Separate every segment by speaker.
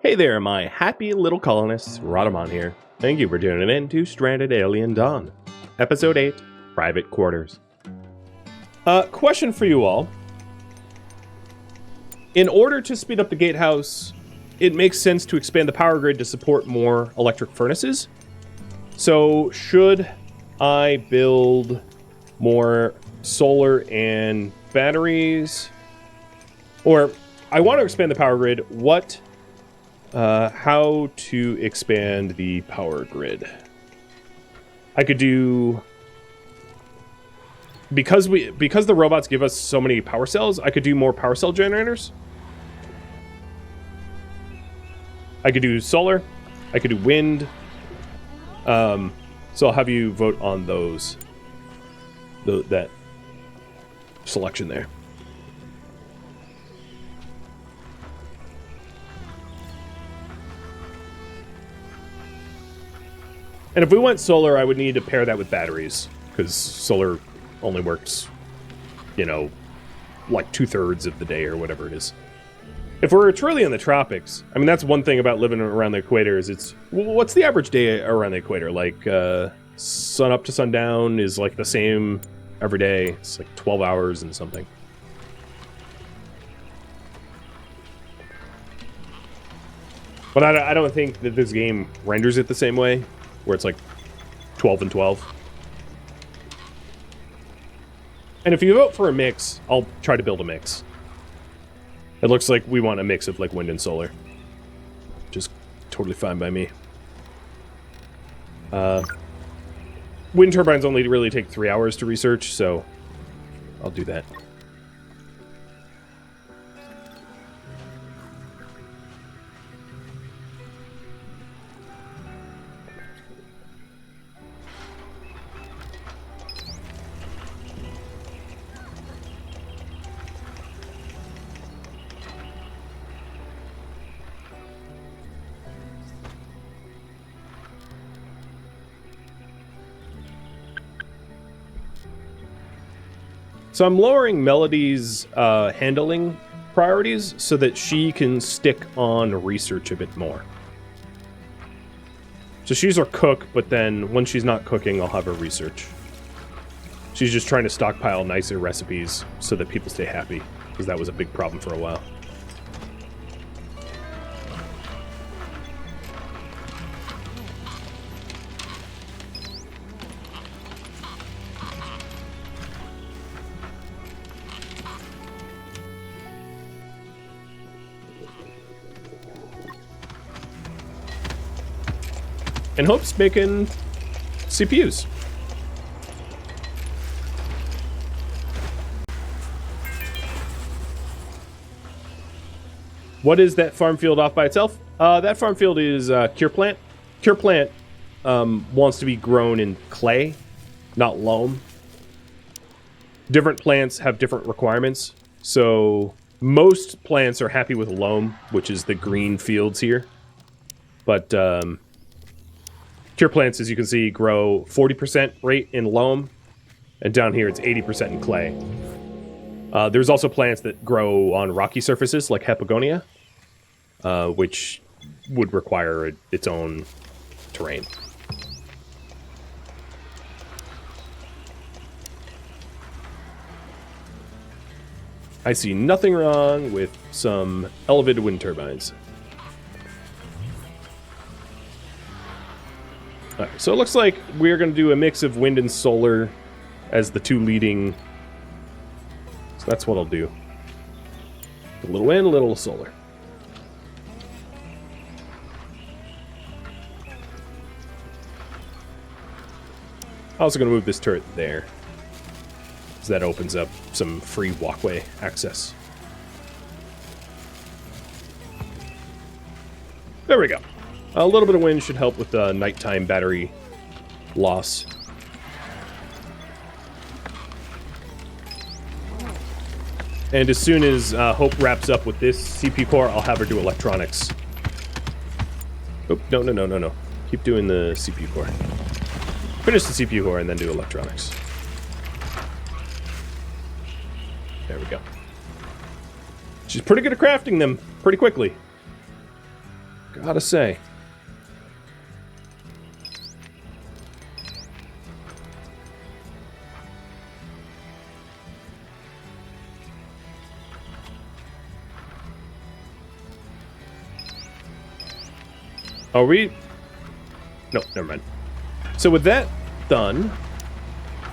Speaker 1: Hey there, my happy little colonists, Rhadamant here. Thank you for tuning in to Stranded Alien Dawn, Episode 8, Private Quarters. Question for you all. In order to speed up the gatehouse, it makes sense to expand the power grid to support more electric furnaces. So, should I build more solar and batteries? Or, I want to expand the power grid. How to expand the power grid? I could do... Because the robots give us so many power cells, I could do more power cell generators. I could do solar. I could do wind. So I'll have you vote on those. That selection there. And if we went solar, I would need to pair that with batteries, because solar only works, like 2/3 of the day or whatever it is. If we're truly in the tropics, I mean, that's one thing about living around the equator is what's the average day around the equator? Like, sun up to sundown is like the same every day. It's like 12 hours and something. But I don't think that this game renders it the same way, where it's like 12 and 12. And if you vote for a mix, I'll try to build a mix. It looks like we want a mix of like wind and solar. Just totally fine by me. Wind turbines only really take 3 hours to research, so I'll do that. So I'm lowering Melody's handling priorities so that she can stick on research a bit more. So she's our cook, but then when she's not cooking, I'll have her research. She's just trying to stockpile nicer recipes so that people stay happy, because that was a big problem for a while. And Hope's making CPUs. What is that farm field off by itself? That farm field is Cure Plant. Cure Plant wants to be grown in clay, not loam. Different plants have different requirements. So most plants are happy with loam, which is the green fields here. But Cure Plants, as you can see, grow 40% rate in loam, and down here it's 80% in clay. There's also plants that grow on rocky surfaces, like Hepagonia, which would require its own terrain. I see nothing wrong with some elevated wind turbines. Alright, so it looks like we're going to do a mix of wind and solar as the two leading. So that's what I'll do. A little wind, a little solar. Also going to move this turret there, because that opens up some free walkway access. There we go. A little bit of wind should help with the nighttime battery loss. And as soon as Hope wraps up with this CPU core, I'll have her do electronics. Oh, no. Keep doing the CPU core. Finish the CPU core and then do electronics. There we go. She's pretty good at crafting them pretty quickly. Gotta say. Are we... No, never mind. So with that done,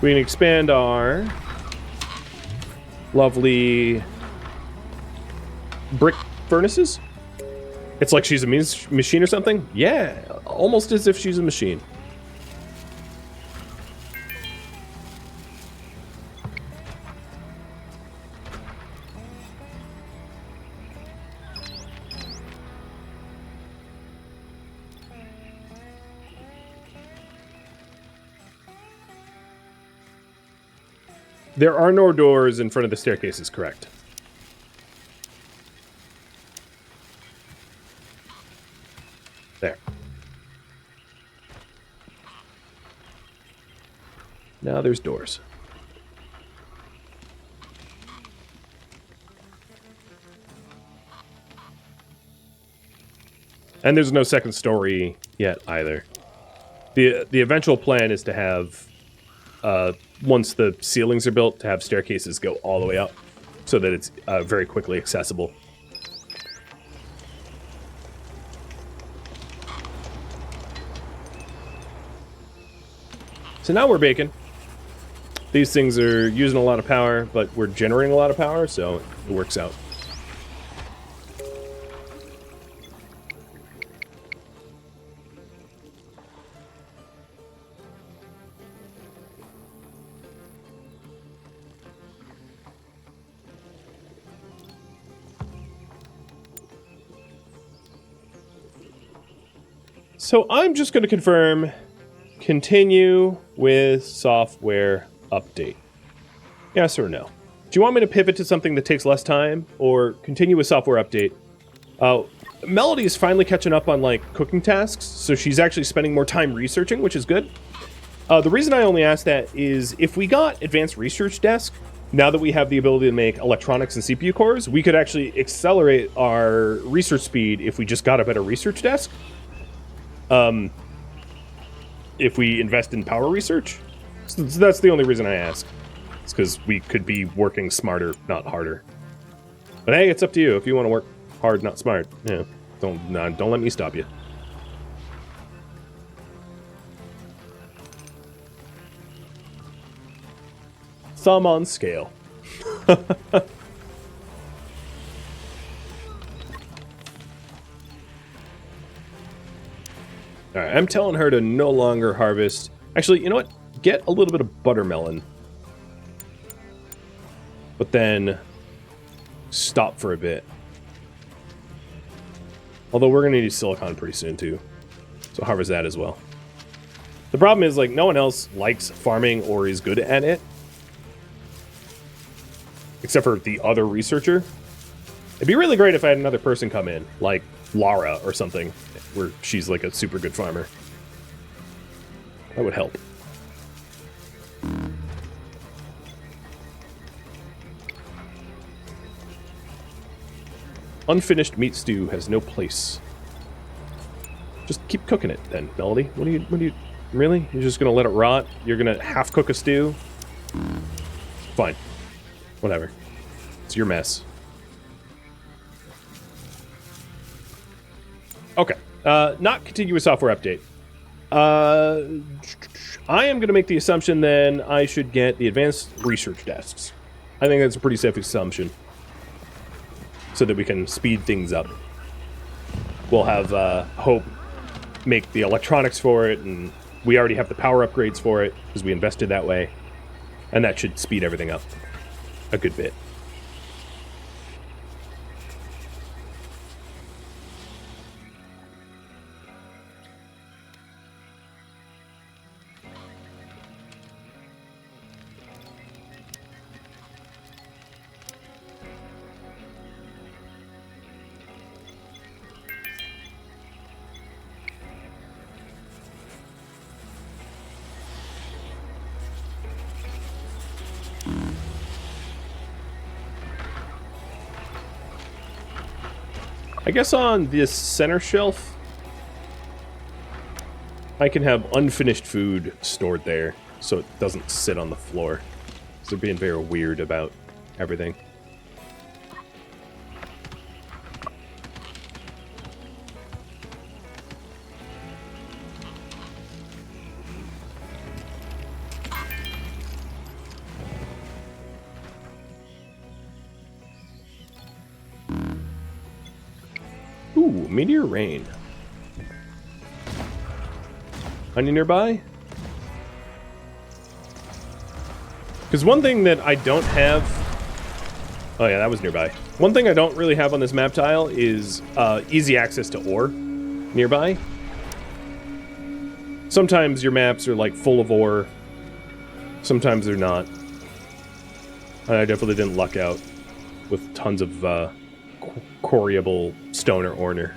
Speaker 1: we can expand our lovely brick furnaces. It's like she's a machine or something? Yeah, almost as if she's a machine. There are no doors in front of the staircases, correct? There. Now there's doors. And there's no second story yet either. The eventual plan is to have, once the ceilings are built, to have staircases go all the way up so that it's very quickly accessible. So now we're baking. These things are using a lot of power, but we're generating a lot of power, so it works out. So I'm just going to confirm continue with software update. Yes or no? Do you want me to pivot to something that takes less time or continue with software update? Melody is finally catching up on like cooking tasks, so she's actually spending more time researching, which is good. The reason I only asked that is if we got advanced research desk, now that we have the ability to make electronics and CPU cores, we could actually accelerate our research speed if we just got a better research desk. If we invest in power research. So that's the only reason I ask. It's because we could be working smarter, not harder. But hey, it's up to you. If you want to work hard, not smart, yeah, don't let me stop you. Thumb on scale. Alright, I'm telling her to no longer harvest. Actually, you know what? Get a little bit of buttermelon. But then stop for a bit. Although we're going to need silicon pretty soon too. So harvest that as well. The problem is, like, no one else likes farming or is good at it. Except for the other researcher. It'd be really great if I had another person come in, like Lara or something, where she's like a super good farmer. That would help. Unfinished meat stew has no place. Just keep cooking it then, Melody. What do you really? You're just gonna let it rot? You're gonna half cook a stew? Fine. Whatever. It's your mess. Okay. Not continuous software update. I am going to make the assumption then I should get the advanced research desks. I think that's a pretty safe assumption. So that we can speed things up. We'll have Hope make the electronics for it, and we already have the power upgrades for it, because we invested that way. And that should speed everything up a good bit. I guess on this center shelf, I can have unfinished food stored there so it doesn't sit on the floor. So they're being very weird about everything. Ooh, meteor rain. Any nearby? Because one thing that I don't have... Oh yeah, that was nearby. One thing I don't really have on this map tile is easy access to ore nearby. Sometimes your maps are like full of ore. Sometimes they're not. I definitely didn't luck out with tons of quarryable stone or ore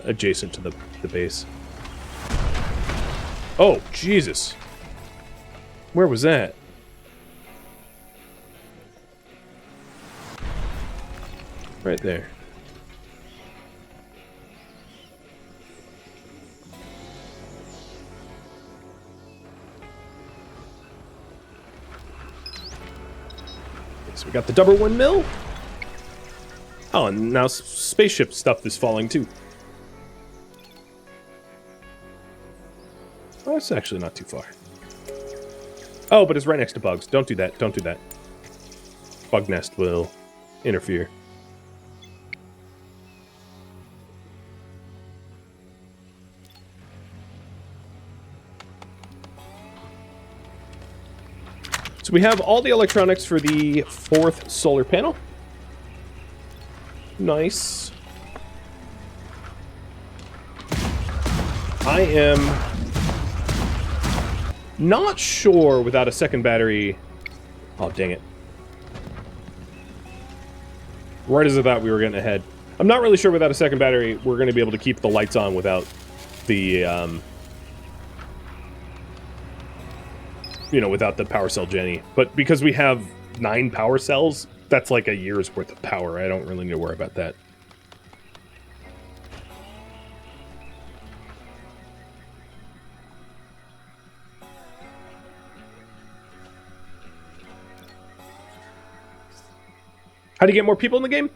Speaker 1: adjacent to the base. Oh, Jesus. Where was that? Right there. Okay, so we got the double windmill. Oh, and now spaceship stuff is falling too. Oh, it's actually not too far. Oh, but it's right next to bugs. Don't do that. Don't do that. Bug nest will interfere. So we have all the electronics for the 4th solar panel. Nice. I am not sure without a second battery. Oh, dang it. Right as I thought we were getting ahead. I'm not really sure without a second battery we're going to be able to keep the lights on without the, you know, without the power cell Jenny. But because we have 9 power cells, that's like a year's worth of power. I don't really need to worry about that. How do you get more people in the game?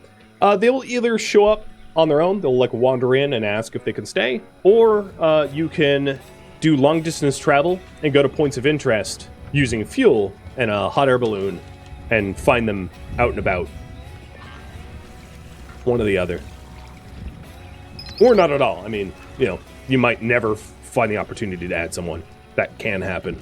Speaker 1: They will either show up on their own, they'll like wander in and ask if they can stay, or you can do long distance travel and go to points of interest using fuel and a hot air balloon and find them out and about. One or the other. Or not at all. I mean, you know, you might never find the opportunity to add someone. That can happen.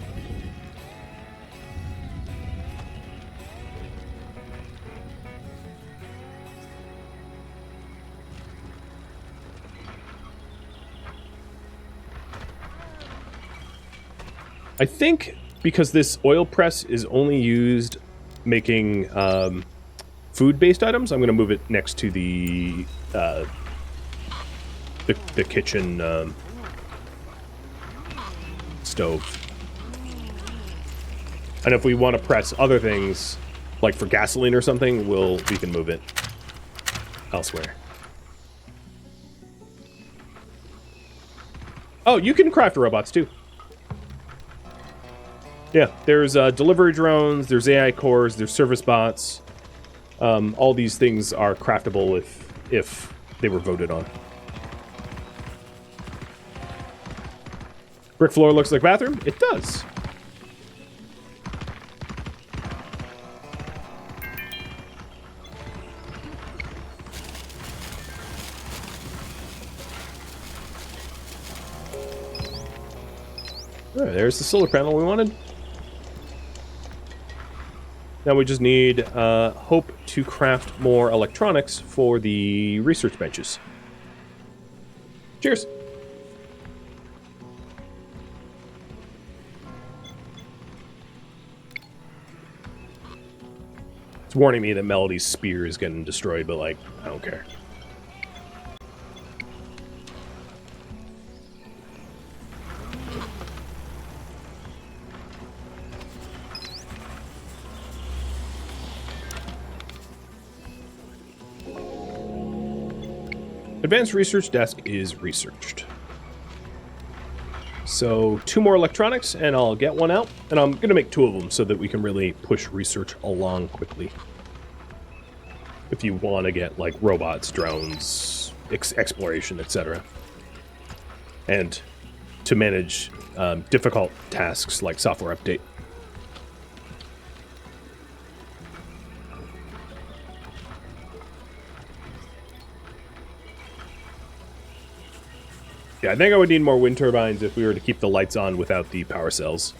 Speaker 1: I think because this oil press is only used making food-based items, I'm going to move it next to the kitchen stove. And if we want to press other things, like for gasoline or something, we can move it elsewhere. Oh, you can craft robots too. Yeah, there's delivery drones, there's AI cores, there's service bots. All these things are craftable if they were voted on. Brick floor looks like bathroom? It does. All right, there's the solar panel we wanted. Now we just need hope to craft more electronics for the research benches. Cheers. It's warning me that Melody's spear is getting destroyed, but like, I don't care. Advanced research desk is researched. So 2 more electronics, and I'll get one out. And I'm going to make 2 of them so that we can really push research along quickly. If you want to get, like, robots, drones, exploration, etc. And to manage difficult tasks like software update. Yeah, I think I would need more wind turbines if we were to keep the lights on without the power cells.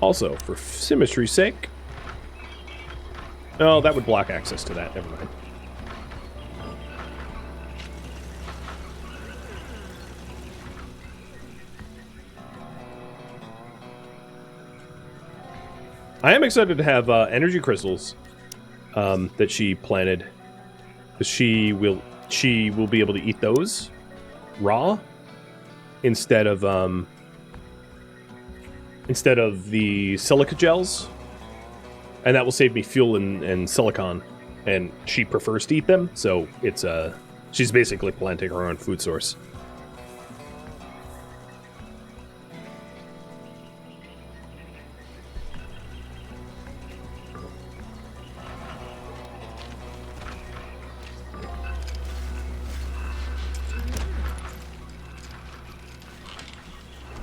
Speaker 1: Also, for symmetry's sake... Oh, that would block access to that. Never mind. I am excited to have energy crystals that she planted. She will be able to eat those raw instead of the silica gels, and that will save me fuel and silicon. And she prefers to eat them, so it's she's basically planting her own food source.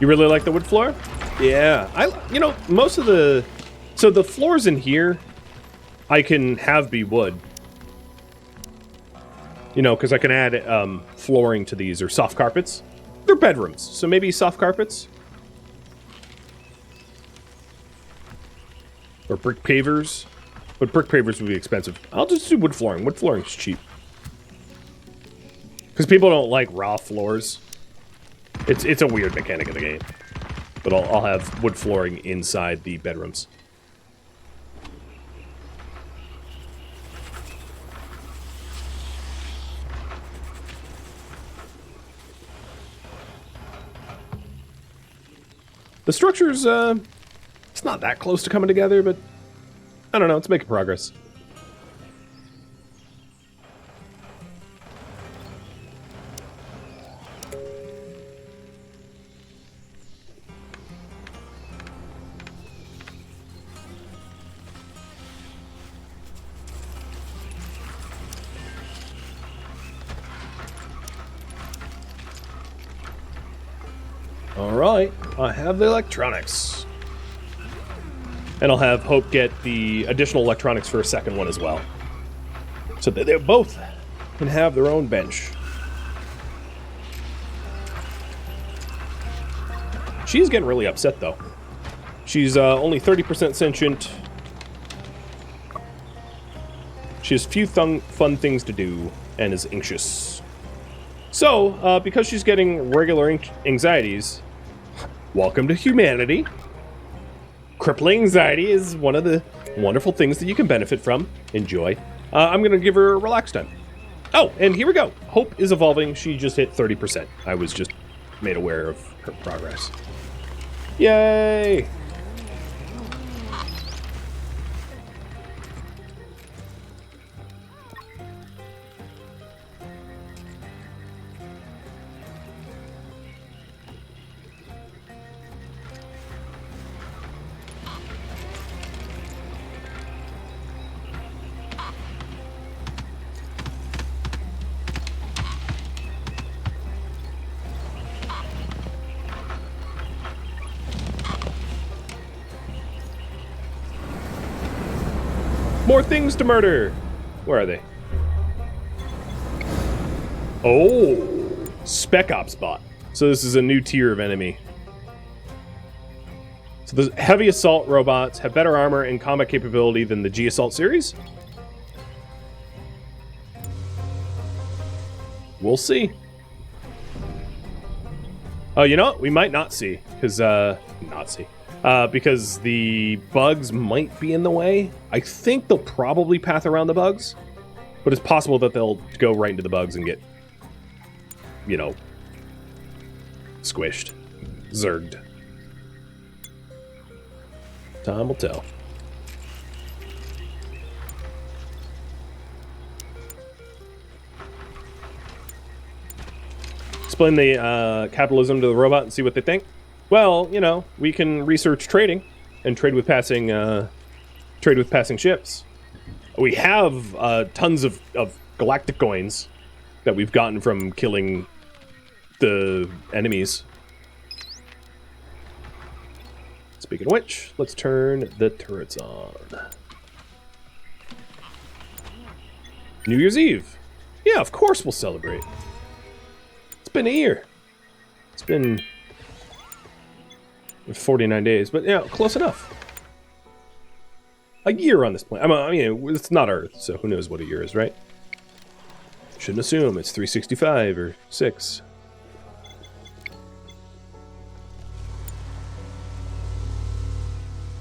Speaker 1: You really like the wood floor? Yeah, you know, most of the... So the floors in here, I can have be wood. You know, because I can add flooring to these, or soft carpets. They're bedrooms, so maybe soft carpets. Or brick pavers. But brick pavers would be expensive. I'll just do wood flooring. Wood flooring is cheap. Because people don't like raw floors. It's a weird mechanic of the game. But I'll have wood flooring inside the bedrooms. The structure's, it's not that close to coming together, but I don't know, it's making progress. Alright, I have the electronics. And I'll have Hope get the additional electronics for a second one as well. So that they both can have their own bench. She's getting really upset, though. She's only 30% sentient. She has few fun things to do, and is anxious. So, because she's getting regular anxieties, welcome to humanity. Crippling anxiety is one of the wonderful things that you can benefit from. Enjoy. I'm going to give her relax time. Oh, and here we go. Hope is evolving. She just hit 30%. I was just made aware of her progress. Yay! More things to murder! Where are they? Oh! Spec Ops bot. So this is a new tier of enemy. So the heavy assault robots have better armor and combat capability than the G-Assault series? We'll see. Oh, you know what? We might not see. Because, because the bugs might be in the way. I think they'll probably path around the bugs, but it's possible that they'll go right into the bugs and get, you know, squished, zerged. Time will tell. explain the capitalism to the robot and see what they think? Well, you know, we can research trading and trade with passing ships. We have tons of galactic coins that we've gotten from killing the enemies. Speaking of which, let's turn the turrets on. New Year's Eve. Yeah, of course we'll celebrate. It's been a year. It's been 49 days, but yeah, close enough. A year on this planet. I mean, it's not Earth, so who knows what a year is, right? Shouldn't assume it's 365 or 6.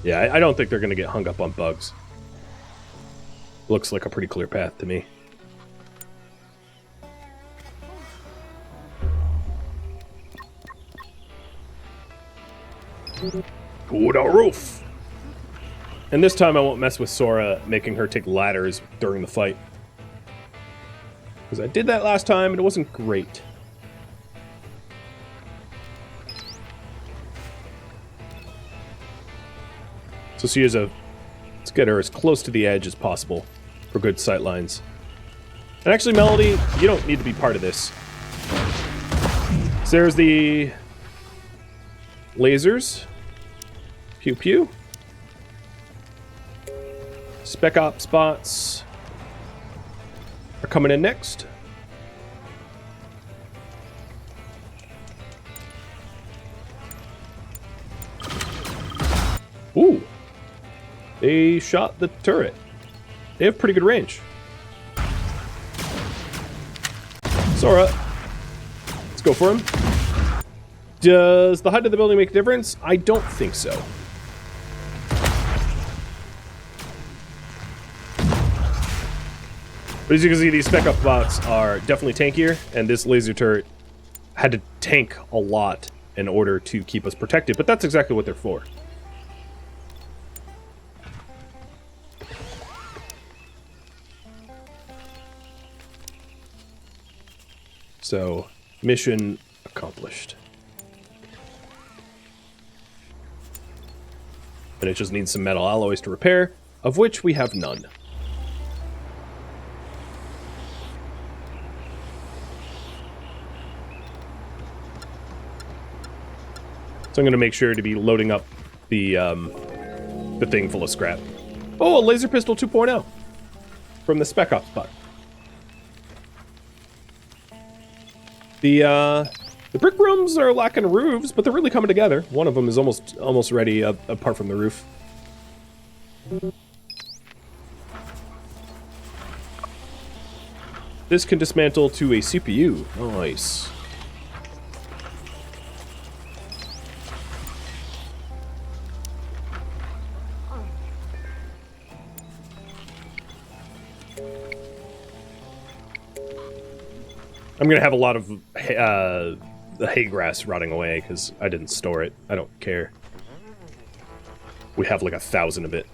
Speaker 1: Yeah, I don't think they're going to get hung up on bugs. Looks like a pretty clear path to me. Ooh, the roof! And this time I won't mess with Sora, making her take ladders during the fight. Because I did that last time and it wasn't great. So she is let's get her as close to the edge as possible for good sight lines. And actually, Melody, you don't need to be part of this. So there's the lasers. Pew pew. Spec op spots are coming in next. Ooh. They shot the turret. They have pretty good range. Sora. Let's go for him. Does the height of the building make a difference? I don't think so. But as you can see, these spec up bots are definitely tankier, and this laser turret had to tank a lot in order to keep us protected, but that's exactly what they're for. So, mission accomplished. And it just needs some metal alloys to repair, of which we have none. So I'm going to make sure to be loading up the thing full of scrap. Oh, a laser pistol 2.0 from the Spec Ops bot. The brick rooms are lacking roofs, but they're really coming together. One of them is almost ready, apart from the roof. This can dismantle to a CPU. Nice. I'm gonna have a lot of the hay grass rotting away because I didn't store it. I don't care. We have like 1,000 of it.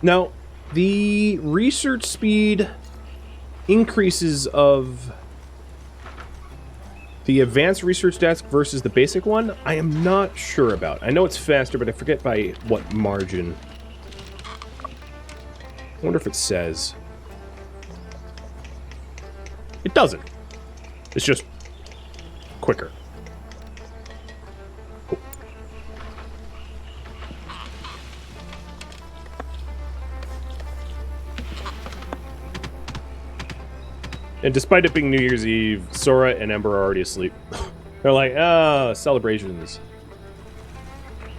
Speaker 1: Now, the research speed increases of the advanced research desk versus the basic one, I am not sure about. I know it's faster, but I forget by what margin. I wonder if it says. It doesn't. It's just quicker. Cool. And despite it being New Year's Eve, Sora and Ember are already asleep. They're like, ah, celebrations.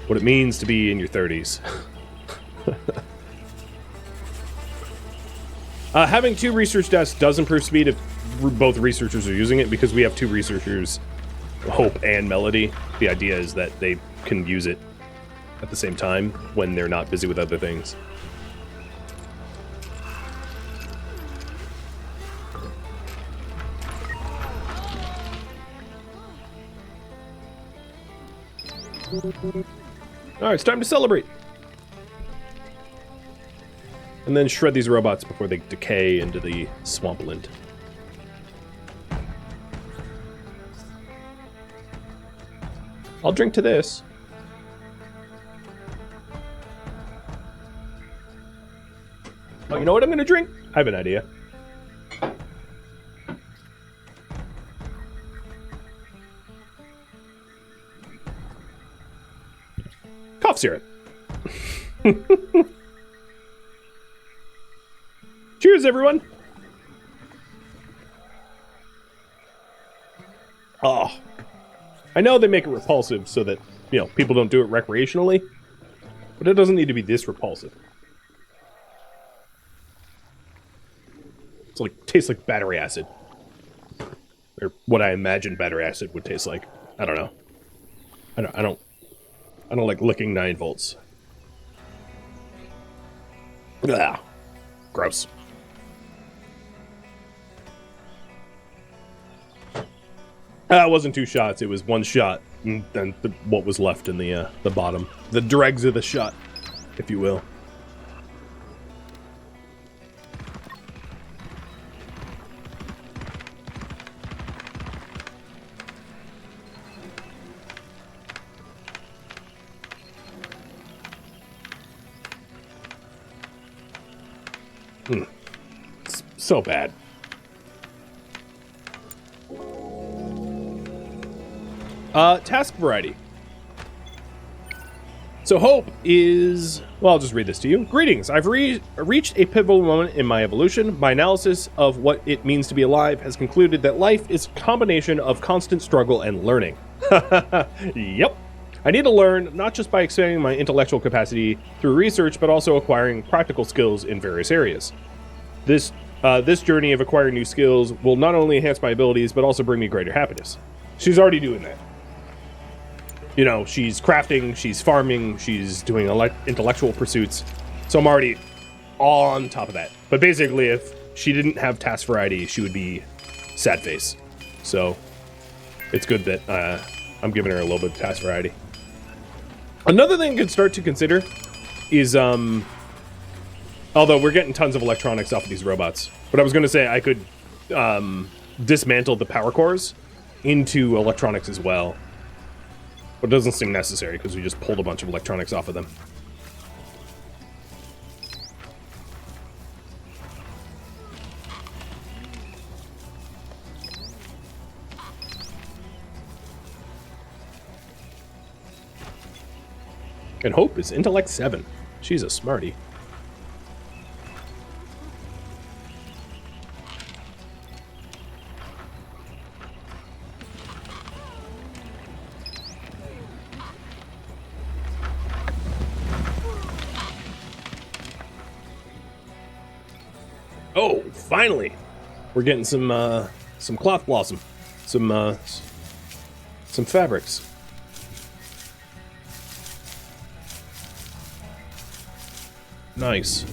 Speaker 1: What it means to be in your 30s. Having 2 research desks does improve speed if both researchers are using it, because we have 2 researchers, Hope and Melody. The idea is that they can use it at the same time when they're not busy with other things. Alright, it's time to celebrate. And then shred these robots before they decay into the swampland. I'll drink to this. Oh, you know what I'm gonna drink? I have an idea. Cough syrup. Cheers, everyone. Oh. I know they make it repulsive so that, you know, people don't do it recreationally, but it doesn't need to be this repulsive. It's like, tastes like battery acid. Or what I imagine battery acid would taste like. I don't know. I don't like licking 9 volts. Ugh. Gross. It wasn't 2 shots, it was 1 shot, and then what was left in the bottom. The dregs of the shot, if you will. It's so bad. Task variety. So hope is... Well, I'll just read this to you. Greetings. I've reached a pivotal moment in my evolution. My analysis of what it means to be alive has concluded that life is a combination of constant struggle and learning. Yep. I need to learn, not just by expanding my intellectual capacity through research, but also acquiring practical skills in various areas. This journey of acquiring new skills will not only enhance my abilities, but also bring me greater happiness. She's already doing that. You know, she's crafting, she's farming, she's doing intellectual pursuits. So I'm already on top of that. But basically, if she didn't have task variety, she would be sad face. So it's good that I'm giving her a little bit of task variety. Another thing you could start to consider is, although we're getting tons of electronics off of these robots, but I was going to say I could dismantle the power cores into electronics as well. But it doesn't seem necessary because we just pulled a bunch of electronics off of them. And Hope is intellect 7. She's a smarty. Oh, finally! We're getting some cloth blossom, some fabrics. Nice.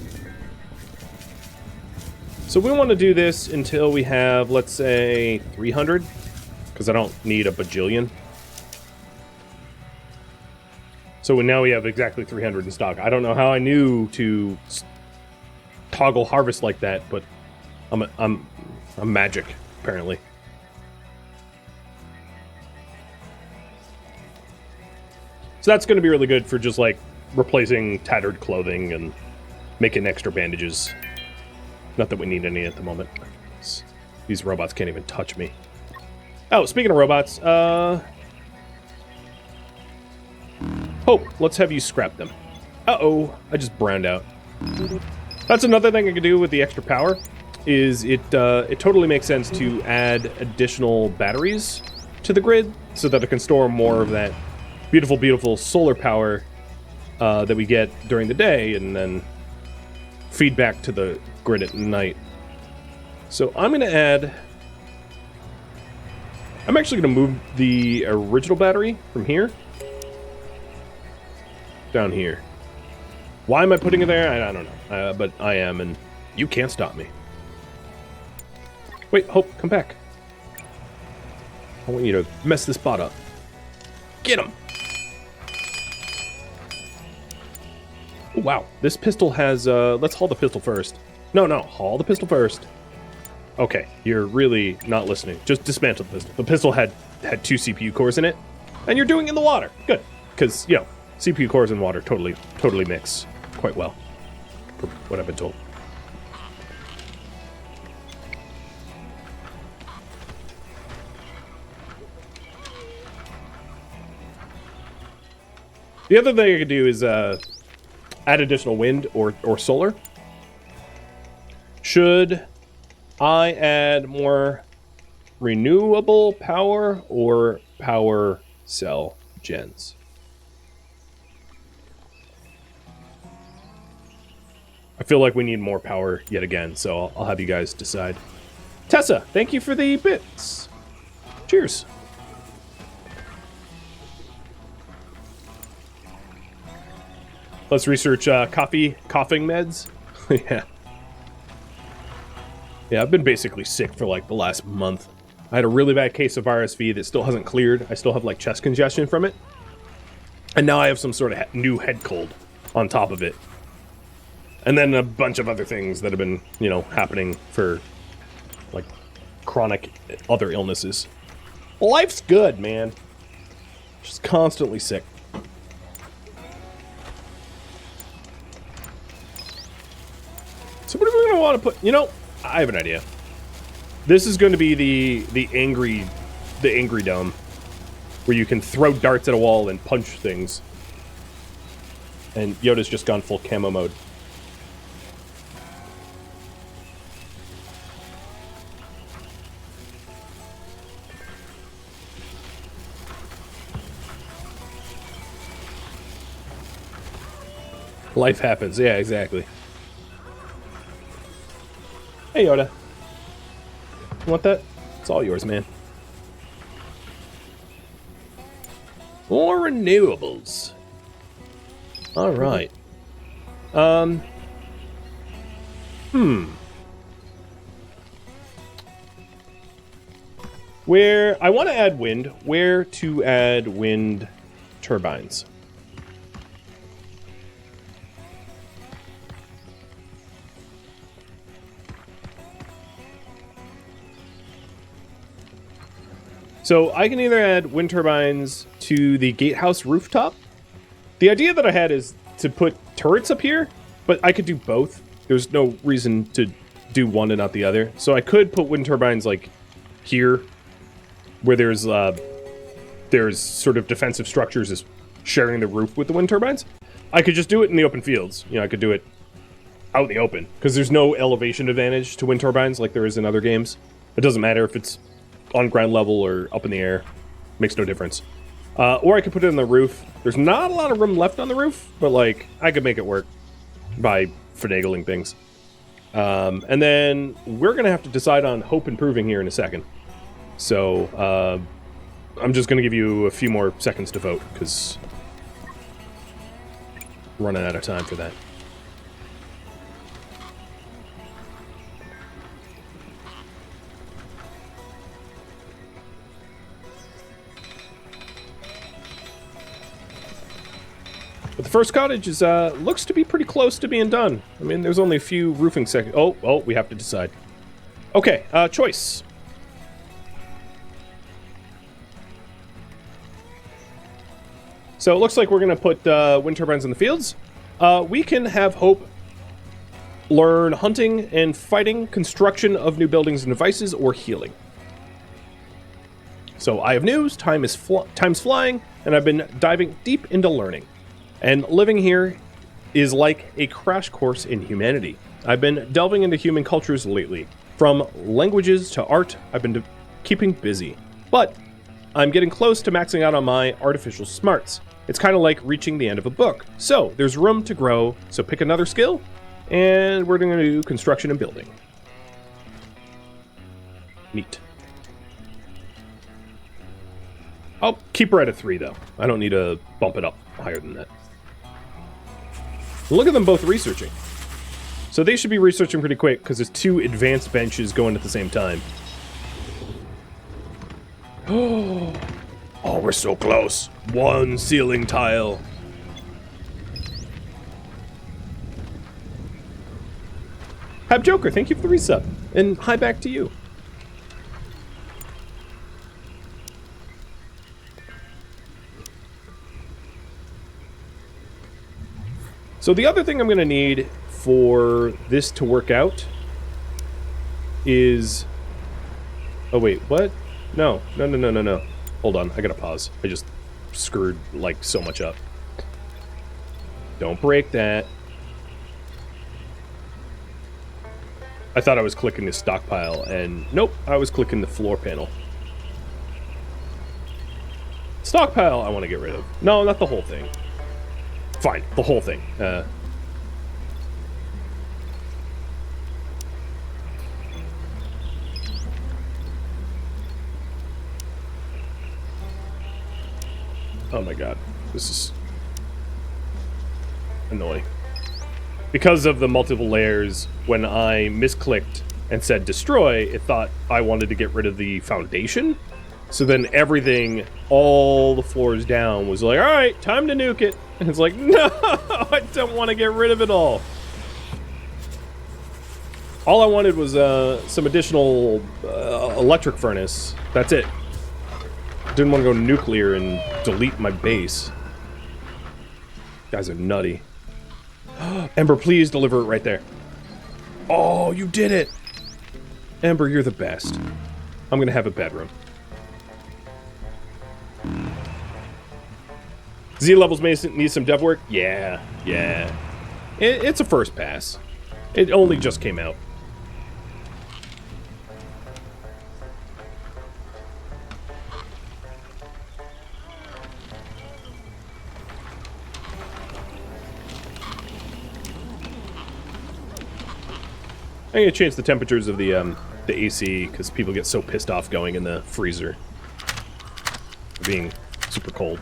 Speaker 1: So we want to do this until we have, let's say, 300, because I don't need a bajillion. So now we have exactly 300 in stock. I don't know how I knew to toggle harvest like that, but I'm magic, apparently. So that's going to be really good for just like replacing tattered clothing and making extra bandages. Not that we need any at the moment. These robots can't even touch me. Oh, speaking of robots, Hope, let's have you scrap them. Uh-oh, I just browned out. That's another thing I can do with the extra power, is it totally makes sense to add additional batteries to the grid so that it can store more of that beautiful, beautiful solar power that we get during the day and then feed back to the grid at night. So I'm going to add... I'm actually going to move the original battery from here down here. Why am I putting it there? I don't know. But I am, and you can't stop me. Wait, Hope, come back. I want you to mess this bot up. Get him! wow. This pistol has, let's haul the pistol first. No, haul the pistol first. Okay, you're really not listening. Just dismantle the pistol. The pistol had 2 CPU cores in it, and you're doing it in the water. Good, because, you know, CPU cores and water totally mix quite well, from what I've been told. The other thing I could do is add additional wind or solar. Should I add more renewable power or power cell gens? I feel like we need more power yet again, so I'll have you guys decide. Tessa, thank you for the bits. Cheers. Let's research coughing meds. Yeah, I've been basically sick for like the last month. I had a really bad case of RSV that still hasn't cleared. I still have like chest congestion from it. And now I have some sort of new head cold on top of it. And then a bunch of other things that have been, you know, happening for like chronic other illnesses. Life's good, man. Just constantly sick. So what are we going to want to put? You know, I have an idea. This is going to be the angry dome, where you can throw darts at a wall and punch things. And Yoda's just gone full camo mode. Life happens. Yeah, exactly. Hey, Yoda. You want that? It's all yours, man. More renewables. All right. Where I want to add wind. Where to add wind turbines? So I can either add wind turbines to the gatehouse rooftop. The idea that I had is to put turrets up here, but I could do both. There's no reason to do one and not the other. So I could put wind turbines like here, where there's sort of defensive structures is sharing the roof with the wind turbines. I could just do it in the open fields. You know, I could do it out in the open because there's no elevation advantage to wind turbines like there is in other games. It doesn't matter if it's on ground level or up in the air. Makes no difference. Or I could put it on the roof. There's not a lot of room left on the roof, but like I could make it work by finagling things. And then we're gonna have to decide on hope improving here in a second. So I'm just gonna give you a few more seconds to vote because we're running out of time for that. But the first cottage is looks to be pretty close to being done. I mean, there's only a few roofing seconds. Oh, we have to decide. Okay, choice. So it looks like we're going to put wind turbines in the fields. We can have Hope learn hunting and fighting, construction of new buildings and devices, or healing. So I have news. Time's flying, and I've been diving deep into learning. And living here is like a crash course in humanity. I've been delving into human cultures lately. From languages to art, I've been keeping busy. But I'm getting close to maxing out on my artificial smarts. It's kind of like reaching the end of a book. So there's room to grow, so pick another skill, and we're going to do construction and building. Neat. I'll keep her at 3, though. I don't need to bump it up higher than that. Look at them both researching. So they should be researching pretty quick, because there's 2 advanced benches going at the same time. Oh, we're so close. 1 ceiling tile. Hab Joker, thank you for the resub. And hi back to you. So the other thing I'm going to need for this to work out is... Oh, wait, what? No. Hold on, I gotta pause. I just screwed, like, so much up. Don't break that. I thought I was clicking the stockpile, and nope, I was clicking the floor panel. Stockpile I want to get rid of. No, not the whole thing. Fine, the whole thing. Oh my god, this is annoying. Because of the multiple layers, when I misclicked and said destroy, it thought I wanted to get rid of the foundation. So then everything, all the floors down, was like, alright, time to nuke it. And it's like, no, I don't want to get rid of it all. All I wanted was some additional electric furnace. That's it. Didn't want to go nuclear and delete my base. Guys are nutty. Ember, please deliver it right there. Oh, you did it! Ember, you're the best. I'm gonna have a bedroom. Z levels may need some dev work. Yeah. It's a first pass. It only just came out. I'm gonna change the temperatures of the AC because people get so pissed off going in the freezer, being super cold.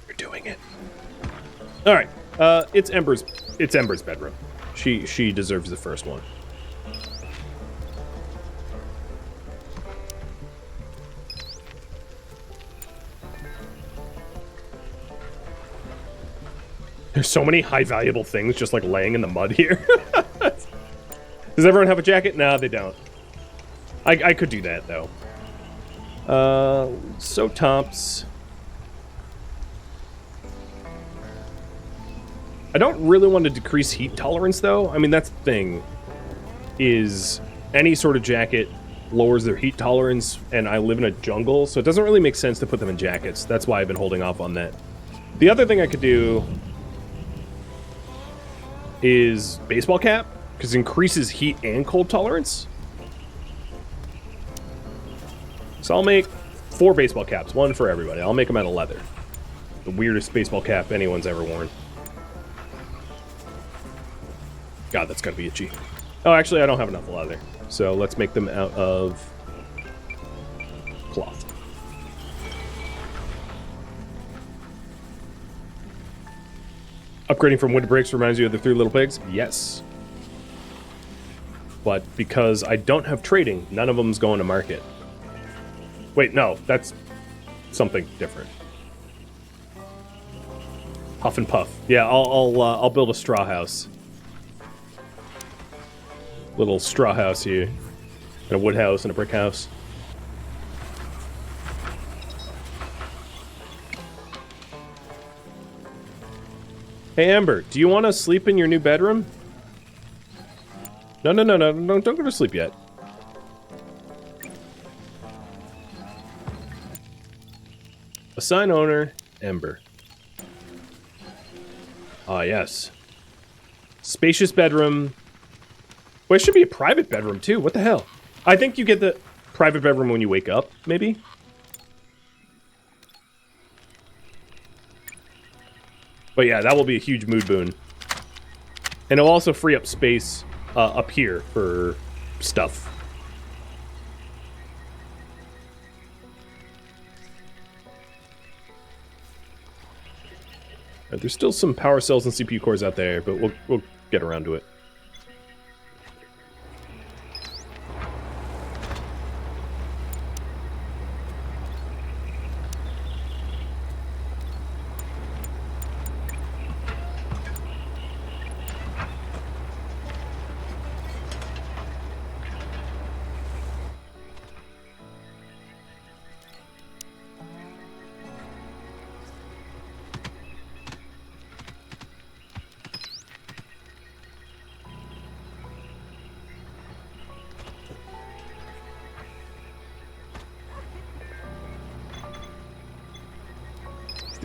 Speaker 1: You're doing it. All right, it's Ember's bedroom. She deserves the first one. There's so many high valuable things just like laying in the mud here. Does everyone have a jacket? No, they don't. I could do that though. So Tomps. I don't really want to decrease heat tolerance though. I mean, that's the thing. Is any sort of jacket lowers their heat tolerance, and I live in a jungle, so it doesn't really make sense to put them in jackets. That's why I've been holding off on that. The other thing I could do is baseball cap, because it increases heat and cold tolerance. So I'll make 4 baseball caps, one for everybody. I'll make them out of leather. The weirdest baseball cap anyone's ever worn. God, that's gotta be itchy. Oh, actually, I don't have enough leather. So let's make them out of cloth. Upgrading from winter brakes reminds you of the 3 Little Pigs? Yes. But because I don't have trading, none of them's going to market. Wait, no, that's something different. Huff and Puff. Yeah, I'll build a straw house. Little straw house here. And a wood house and a brick house. Hey, Ember, do you want to sleep in your new bedroom? No, don't go to sleep yet. Assign owner, Ember. Ah, yes. Spacious bedroom. Well, it should be a private bedroom, too. What the hell? I think you get the private bedroom when you wake up, maybe? But yeah, that will be a huge mood boon. And it'll also free up space up here for stuff. There's still some power cells and CPU cores out there, but we'll get around to it.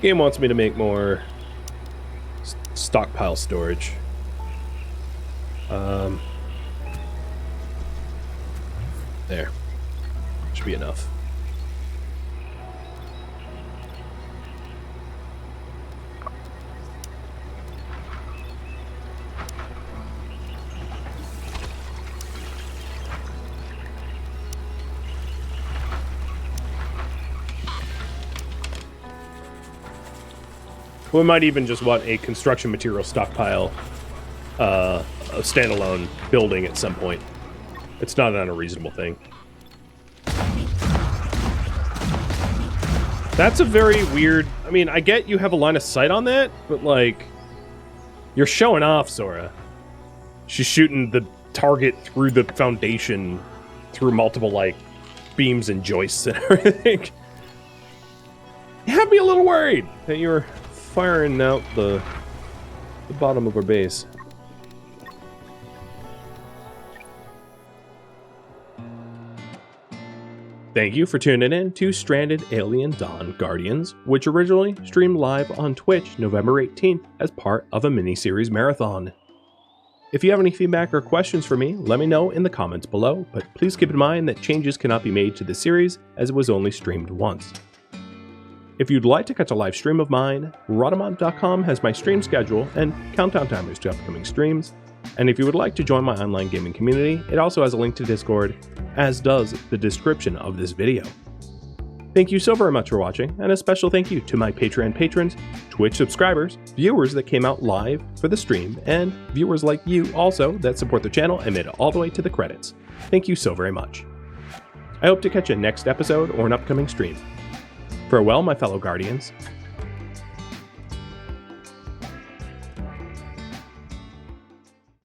Speaker 1: The game wants me to make more stockpile storage. There. Should be enough. We might even just want a construction material stockpile, a standalone building at some point. It's not an unreasonable thing. That's a very weird... I mean, I get you have a line of sight on that, but, like, you're showing off, Sora. She's shooting the target through the foundation, through multiple, like, beams and joists and everything. You have me a little worried that you were firing out the bottom of our base. Thank you for tuning in to Stranded Alien Dawn Guardians, which originally streamed live on Twitch November 18th as part of a miniseries marathon. If you have any feedback or questions for me, let me know in the comments below, but please keep in mind that changes cannot be made to the series as it was only streamed once. If you'd like to catch a live stream of mine, Rhadamant.com has my stream schedule and countdown timers to upcoming streams. And if you would like to join my online gaming community, it also has a link to Discord, as does the description of this video. Thank you so very much for watching, and a special thank you to my Patreon patrons, Twitch subscribers, viewers that came out live for the stream, and viewers like you also that support the channel and made it all the way to the credits. Thank you so very much. I hope to catch you next episode or an upcoming stream. Farewell, my fellow Guardians.